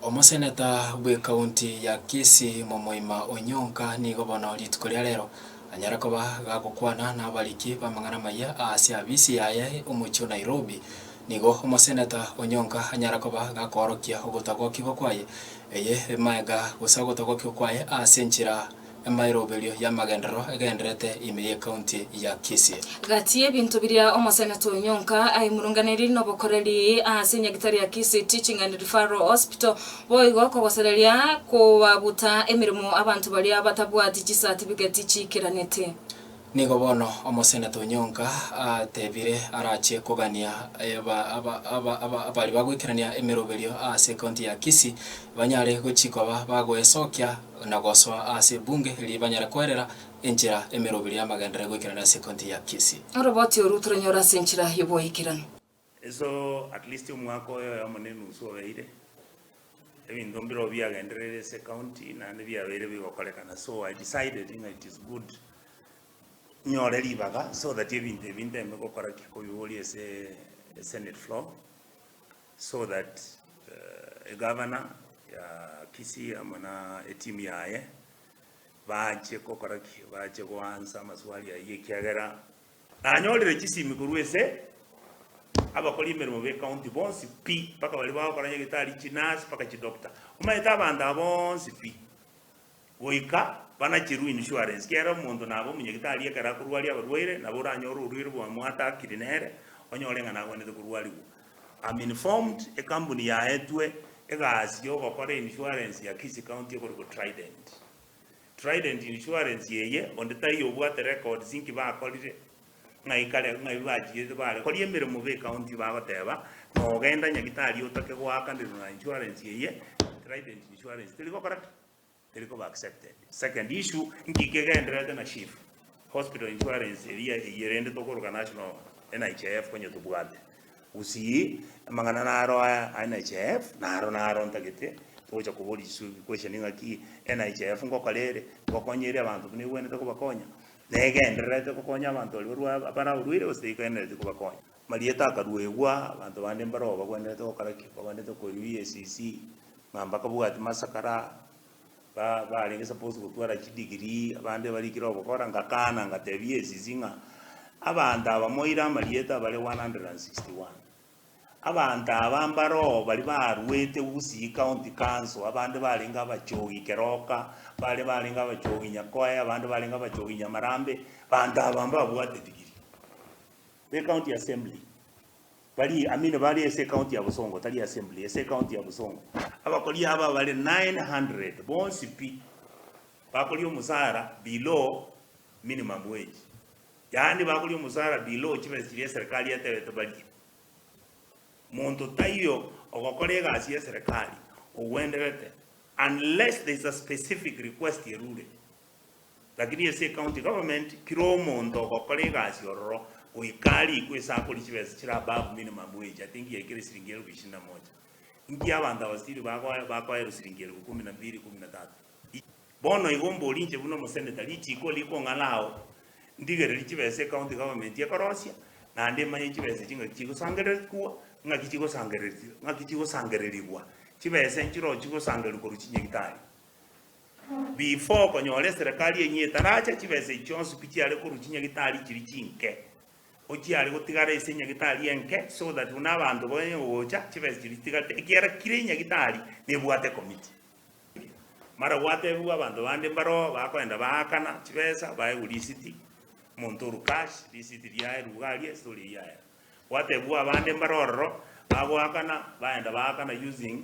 Omoseneta bwe county ya Kisii Momoima Onyonka nigo bono rituko ria rero anyara koba gagukwana na abaliki bamang'ana maya ase abisi yaye omuchio Nairobi nigo omoseneta Onyonka anyara koba gakorokia ogotagokigwa kwaye eye maega gusagotagokigwa kwaye ase enchera emairoberio ya magendero egenderete ime county ya Kisii gatie bintu biria omoseneta Onyonka aimurunganiri nobokoreri ase nyagitari ya Kisii Teaching and Referral Hospital boigo kogosereria kubabuta emirimo abantu baria batabwati certificate chikiranete nigo bono omoseneta Onyonka atebire arache kogania abari bagwikirania emiroberio ase county ya Kisii banyare gochikoba bagoesokia na goswa ase bunge ri banyara kwerera enchera emiroberio ya magendere gwikirania ase county ya Kisii roboti orutronyora senchira yoboikirana eso at least umwaka oyo yamonenu usobeire ebintu mbiro byagenderere ase county nande byabere bigokorekana, so I decided it is good nyore ribaga so that ebintu ebindeme gokora kikoyuri ase Senate floor so that a governor ya Kisii amana team yaye bache kokora bache kwanza maswali ya yekiagera anyorire Kisii mikuru ese abakora imirimo be county bonsi pi paka bali bakora nyegitari chinas paka chidoctor umaita abanda bonsi pi goika bana chiru insurance kera muntu nabo munyegitari ekara kurwali abarwaire nabo ranyoro urwire bwa mwata kirinere onyorenga nagone kurwaliwo. I'm informed a company ya etwe egasi yo gokora insurance ya Kisii county ko Trident insurance yeye ondetayo bwate record zinki bakorire ngaikare ngaibagiye bare kori emirimo be county bagoteba no genda nyagitari utake gwaka ndiru na insurance yeye Trident insurance tiliko correct tiliko ba accepted. Second issue ngikegendera na chief hospital insurance area yerende tokoroka national NHIF kwenye tubwate usi mangana naro NHIF naro ntagete toja kubori su questioning aki NHIF ngokalere gokonyere abantu ni wende kubakonya negenderete kukonya abantu lirwa abana urwire usikenete kubakonya marieta akaruegwa abantu bande mbaro bagwendete gokaraki bagwendete ko USCC ngamba kabugati masakara bali ke suppose gutwara kidigiri abande bali kiro gukora ngakana ngatebie zizinga abantu abamoira marieta bale 161 abantu abambaro bali barwete usi county council abande bali ngabachogi keroka bali ngabachogi nyakoya abande bali ngabachogi nyamarambe bantu abamba bwate digiri the county assembly bali amine bali ese county ya Busongo tali assembly ese county ya Busongo abakoli aba bali 900 bonsi pi bakoli umusara below minimum wage yani bakoli umusara below chibesirie serikali ya tebete bali muntu tayo ogokore gasi ya serikali uwenderete unless there is a specific request yerure lakini ese county government kiro muntu ogokore gasi ororo uikali kwesa kuri chibesi chira above minimum wage I think yekire siringero 21 ingi abanda wasiri bakwa ero siringero 12 13 bono igombo linje buno moseneta lichiko liko ngalao ndigere lichibese county government yakorosia na ande manye chibese chinga chikusangerera kuwa ngakichiko sangereriwa chibese nchiro chiko sangeru ko ruchinyegitari before konyole serikali yenye taracha chibese chonsu pichiale ko ruchinyegitari chiri chinke ochiale gotigara ese nyegitari yenke so that unabantu boye ocha chibese chiri tigate kiera kirenya gitari nebwate committee mara wate bwa bantu bande mbaro bakwenda bakana chibesa baye ulisiti montoro cash lisiti ya rugalie story ya wate bwa bande mbaroro bagwakana baenda bakana using